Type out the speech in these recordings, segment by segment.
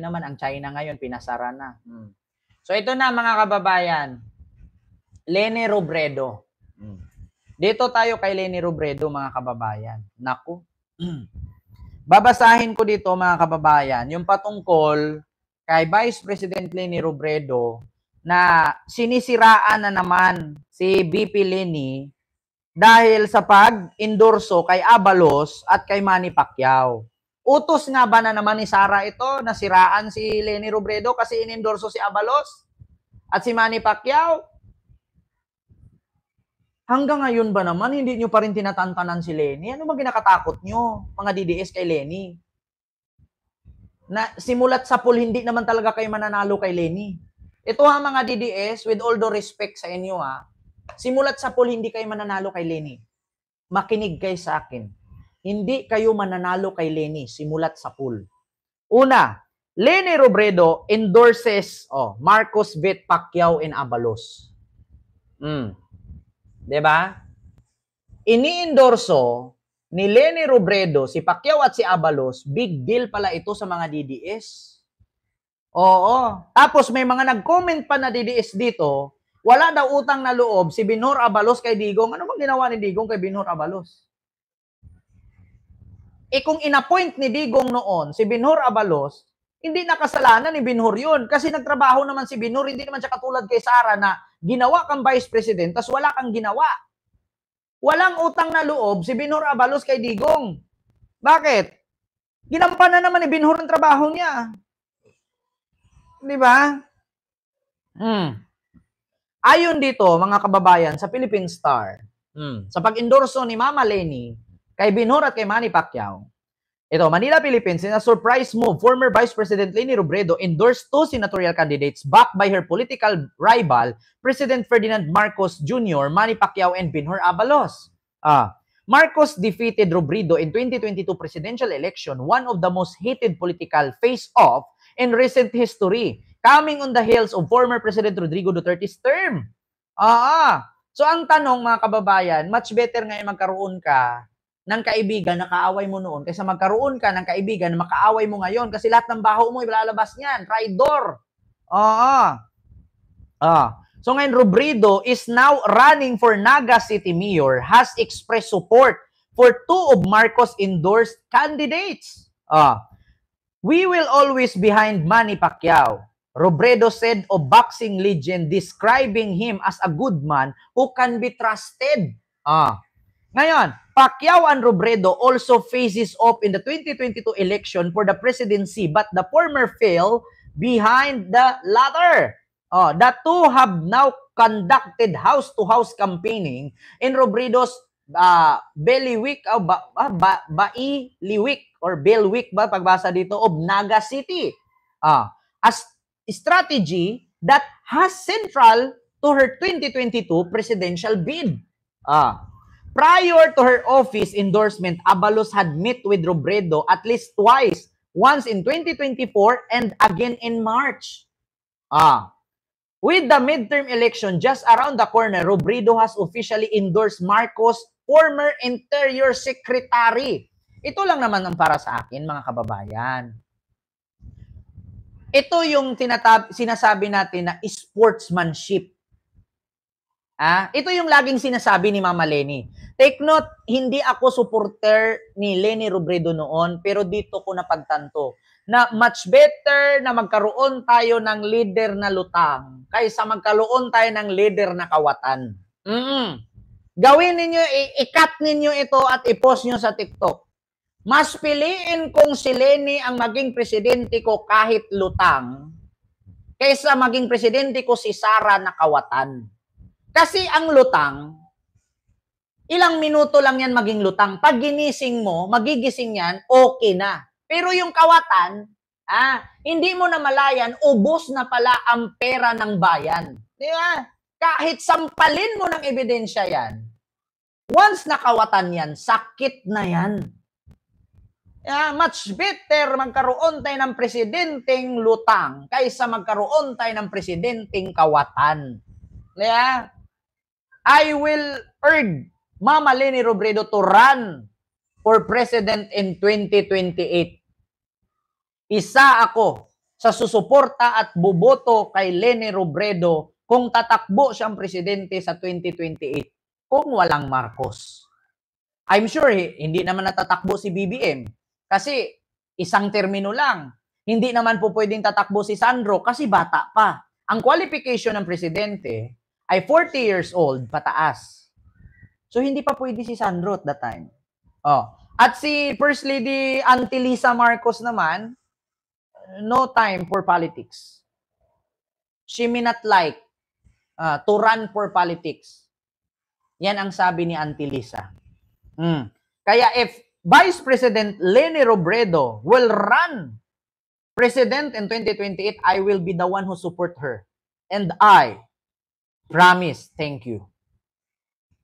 naman, ang China ngayon, pinasara na. So, ito na mga kababayan. Leni Robredo. Dito tayo kay Leni Robredo, mga kababayan. Naku. Babasahin ko dito, mga kababayan, yung patungkol kay Vice President Leni Robredo na sinisiraan na naman si VP Leni dahil sa pag-endorso kay Abalos at kay Manny Pacquiao. Utos nga ba na naman ni Sara ito na siraan si Leni Robredo kasi inendorso si Abalos at si Manny Pacquiao? Hanggang ngayon ba naman, hindi nyo pa rin tinatantanan si Leni? Ano ba ginakatakot nyo, mga DDS kay Leni? Na simulat sa pool, hindi naman talaga kayo mananalo kay Leni. Ito ha mga DDS, with all the respect sa inyo ha, simulat sa pool, hindi kayo mananalo kay Leni. Makinig kayo sa akin. Hindi kayo mananalo kay Leni, simulat sa pool. Una, Leni Robredo endorses Marcos v. Pacquiao and Abalos. Diba? Ini-endorso ni Leni Robredo, si Pacquiao at si Abalos, big deal pala ito sa mga DDS. Oo. Tapos may mga nag-comment pa na DDS dito, wala daw utang na loob si Binhor Abalos kay Digong. Ano bang ginawa ni Digong kay Binhor Abalos? Kung inappoint ni Digong noon si Binhor Abalos, hindi nakasalanan ni Binhor yun. Kasi nagtrabaho naman si Binhor, hindi naman siya katulad kay Sara na ginawa kang Vice President, tas wala kang ginawa. Walang utang na loob si Binhor Abalos kay Digong. Bakit? Ginampanan naman ni Binhor ang trabaho niya. Di ba? Ayon dito, mga kababayan, sa Philippine Star, sa pag-endorso ni Mama Leni kay Binhor at kay Manny Pacquiao, ito, Manila, Philippines, in a surprise move, former Vice President Leni Robredo endorsed two senatorial candidates backed by her political rival, President Ferdinand Marcos Jr., Manny Pacquiao, and Binhor Abalos. Marcos defeated Robredo in 2022 presidential election, one of the most heated political face-off in recent history, coming on the heels of former President Rodrigo Duterte's term. So ang tanong, mga kababayan, much better ngayon magkaroon ka ng kaibigan na kaaway mo noon kaysa magkaroon ka ng kaibigan na makaaway mo ngayon kasi lahat ng baho mo ilalabas niyan. Traidor. So ngayon, Robredo is now running for Naga City Mayor, has expressed support for two of Marcos endorsed candidates. We will always behind Manny Pacquiao, Robredo said of boxing legend, describing him as a good man who can be trusted. Ngayon, Pacquiao and Robredo also faces off in the 2022 election for the presidency, but the former fell behind the latter. The two have now conducted house-to-house campaigning in Robredo's Bailiwick or Bailiwick ba pagbasa dito of Naga City. As strategy that has central to her 2022 presidential bid. Prior to her office endorsement, Abalos had met with Robredo at least twice, once in 2024 and again in March. With the midterm election just around the corner, Robredo has officially endorsed Marcos' former Interior Secretary. Ito lang naman ang para sa akin, mga kababayan. Ito yung sinasabi natin na sportsmanship. Ito yung laging sinasabi ni Mama Leni. Take note, hindi ako supporter ni Leni Robredo noon, pero dito ko napagtanto na much better na magkaroon tayo ng leader na lutang kaysa magkaroon tayo ng leader na kawatan. Gawin ninyo, i-cut ninyo ito at i-post nyo sa TikTok. Mas piliin kong si Leni ang maging presidente ko kahit lutang kaysa maging presidente ko si Sara na kawatan. Kasi ang lutang, ilang minuto lang yan maging lutang. Pag ginising mo, magigising yan, okay na. Pero yung kawatan, hindi mo na malayan, ubos na pala ang pera ng bayan. Di ba? Kahit sampalin mo ng ebidensya yan, once nakawatan yan, sakit na yan. Much better magkaroon tayo ng presidenteng lutang kaysa magkaroon tayo ng presidenteng kawatan. Yeah? I will urge Mama Leni Robredo to run for president in 2028. Isa ako sa susuporta at boboto kay Leni Robredo kung tatakbo siyang presidente sa 2028 kung walang Marcos. I'm sure hindi naman natatakbo si BBM kasi isang termino lang. Hindi naman po pwedeng tatakbo si Sandro kasi bata pa. Ang qualification ng presidente ay 40 years old pataas. So hindi pa pwede si Sandro at that time. Oh. At si First Lady Auntie Lisa Marcos naman, no time for politics. She may not like to run for politics. Yan ang sabi ni Auntie Lisa. Kaya if Vice President Leni Robredo will run president in 2028, I will be the one who support her. And I promise, thank you.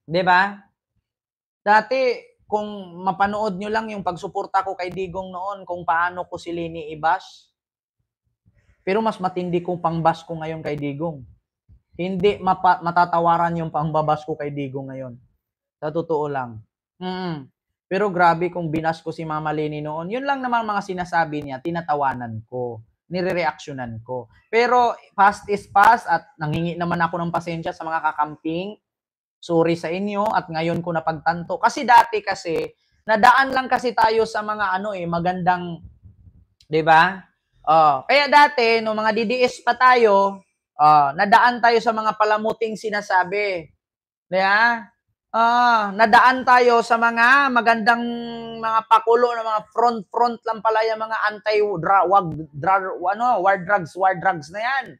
Diba? Dati, kung mapanood nyo lang yung pagsuporta ko kay Digong noon, kung paano ko si Leni i-bash, pero mas matindi kong pang-bash ko ngayon kay Digong. Hindi matatawaran yung pang-babash ko kay Digong ngayon. Sa totoo lang. Pero grabe kung binas ko si Mama Leni noon. Yun lang naman mga sinasabi niya, tinatawanan ko, nire-reaksyonan ko. Pero past is past at nanghingi naman ako ng pasensya sa mga kakamping. Sorry sa inyo at ngayon ko napagtanto. Kasi dati kasi, nadaan lang kasi tayo sa mga magandang, di ba? Kaya dati, no mga DDS pa tayo, nadaan tayo sa mga palamuting sinasabi. Diba? Nadaan tayo sa mga magandang mga pakulo na mga front lang pala yung mga war drugs na yan.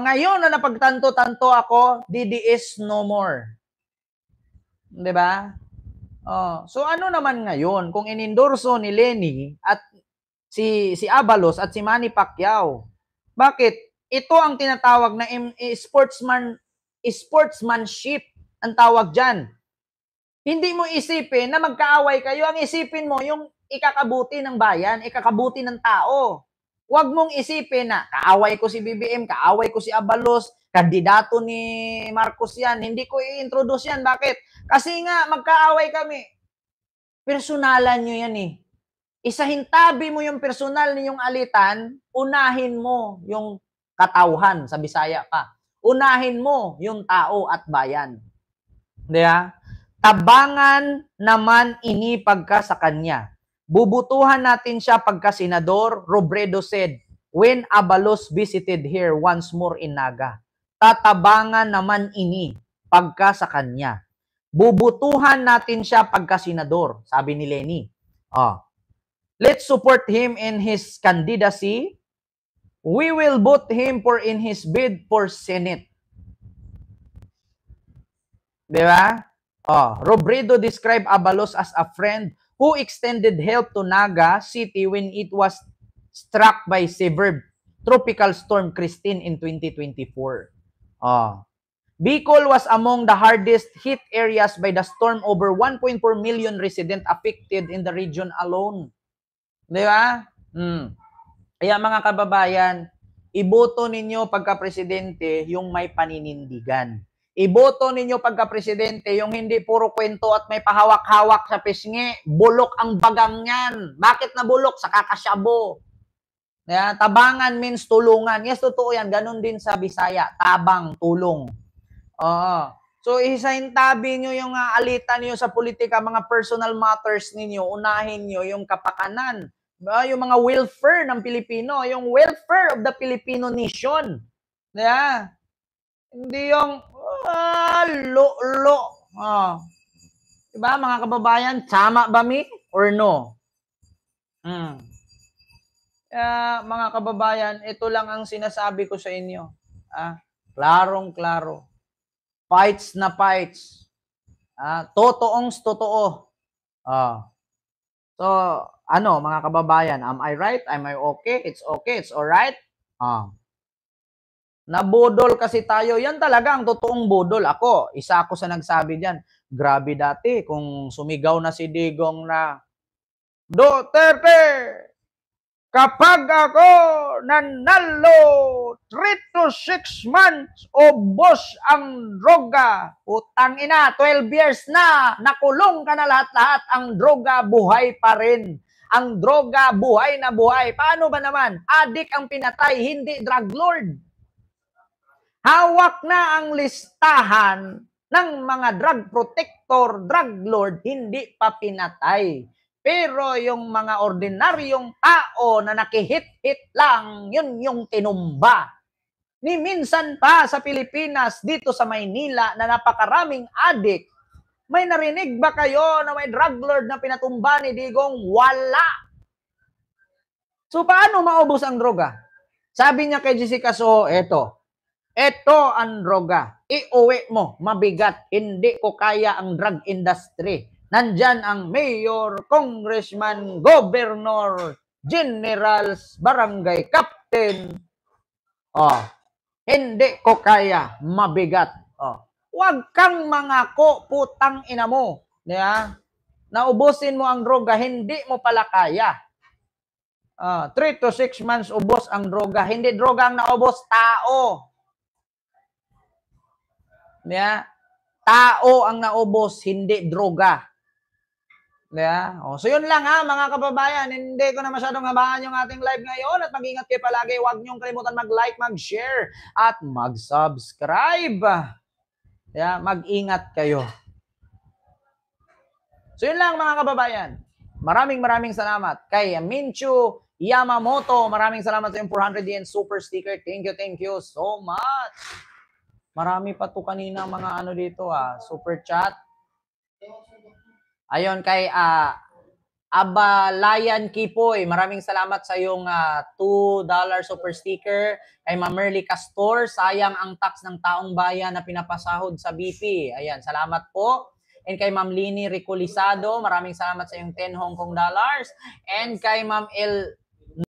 Ngayon na napagtanto-tanto ako, DDS no more. 'Di ba? So ano naman ngayon kung inendorso ni Leni at si Abalos at si Manny Pacquiao? Bakit? Ito ang tinatawag na sportsmanship ang tawag dyan. Hindi mo isipin na magkaaway kayo. Ang isipin mo yung ikakabuti ng bayan, ikakabuti ng tao. Huwag mong isipin na kaaway ko si BBM, kaaway ko si Abalos, kandidato ni Marcos yan. Hindi ko i-introduce yan. Bakit? Kasi nga, magkaaway kami. Personalan nyo yan eh. Isahintabi mo yung personal ninyong alitan, unahin mo yung katauhan sa Bisaya pa. Unahin mo yung tao at bayan. Diba? Tabangan naman ini pagka sa kanya. Bubutuhan natin siya pagka senador, Robredo said, when Abalos visited here once more in Naga. Tatabangan naman ini pagka sa kanya. Bubutuhan natin siya pagka senador, sabi ni Leni. Let's support him in his candidacy. We will vote him for in his bid for Senate. Diba? Robredo described Abalos as a friend who extended help to Naga City when it was struck by severe tropical storm Christine in 2024. Bicol was among the hardest hit areas by the storm. Over 1.4 million residents affected in the region alone. Diba? Kaya mga kababayan, iboto ninyo pagka-presidente yung may paninindigan. Iboto ninyo pagka-presidente yung hindi puro kwento at may pahawak-hawak sa pisngi. Bulok ang bagang yan. Bakit na bulok? Sa kakasyabo. Tabangan means tulungan. Yes, totoo yan. Ganon din sa Bisaya. Tabang, tulong. So, isahintabi nyo yung alitan nyo sa politika, mga personal matters ninyo. Unahin nyo yung kapakanan. Yung mga welfare ng Pilipino. Yung welfare of the Filipino nation. Hindi yung diba mga kababayan, tama ba mi or no? Mga kababayan, ito lang ang sinasabi ko sa inyo. Klarong-klaro. Fights na fights. Totoong totoo. So, mga kababayan, am I right? Am I okay? It's okay. It's alright? Nabudol kasi tayo. Yan talaga ang totoong budol. Isa ako sa nagsabi diyan. Grabe dati kung sumigaw na si Digong na Duterte, kapag ako nanalo 3 to 6 months ubos ang droga. Utang ina, 12 years na, nakulong ka na lahat-lahat, ang droga buhay pa rin. ang droga, buhay na buhay. Paano ba naman? Adik ang pinatay, hindi drug lord. Hawak na ang listahan ng mga drug protector, drug lord, hindi pa pinatay. Pero yung mga ordinaryong tao na nakihit-hit lang, yun yung tinumba. Ni minsan pa sa Pilipinas, dito sa Maynila, na napakaraming adik, may narinig ba kayo na may drug lord na pinatumba ni Digong? Wala. So paano maubos ang droga? Sabi niya kay Jessica Soho, Ito ang droga. Iuwi mo, mabigat. Hindi ko kaya ang drug industry. Nandyan ang mayor, congressman, governor, generals, barangay captain. Hindi ko kaya, mabigat. Huwag kang mangako, putang ina mo. Yeah? Naubusin mo ang droga, hindi mo pala kaya. 3 to 6 months ubos ang droga. Hindi droga ang naubos, tao. Yeah? Tao ang naubos, hindi droga. Yeah? So yun lang mga kababayan. Hindi ko na masyadong habaan yung ating live ngayon at mag-ingat kayo palagi. Huwag niyong kalimutan mag-like, mag-share at mag-subscribe. Yeah? Mag-ingat kayo. So yun lang mga kababayan. Maraming salamat kay Minchu Yamamoto. Maraming salamat sa yung 400 yen super sticker. Thank you so much. Marami pa to kanina mga dito super chat. Ayon kay Abalayan Kipoy, maraming salamat sa yung $2 super sticker. Kay Mamerly Castor, sayang ang tax ng taong bayan na pinapasahod sa BP. Ayan, salamat po. And kay Ma'am Lini Ricolisado, maraming salamat sa yung 10 Hong Kong dollars. And kay Ma'am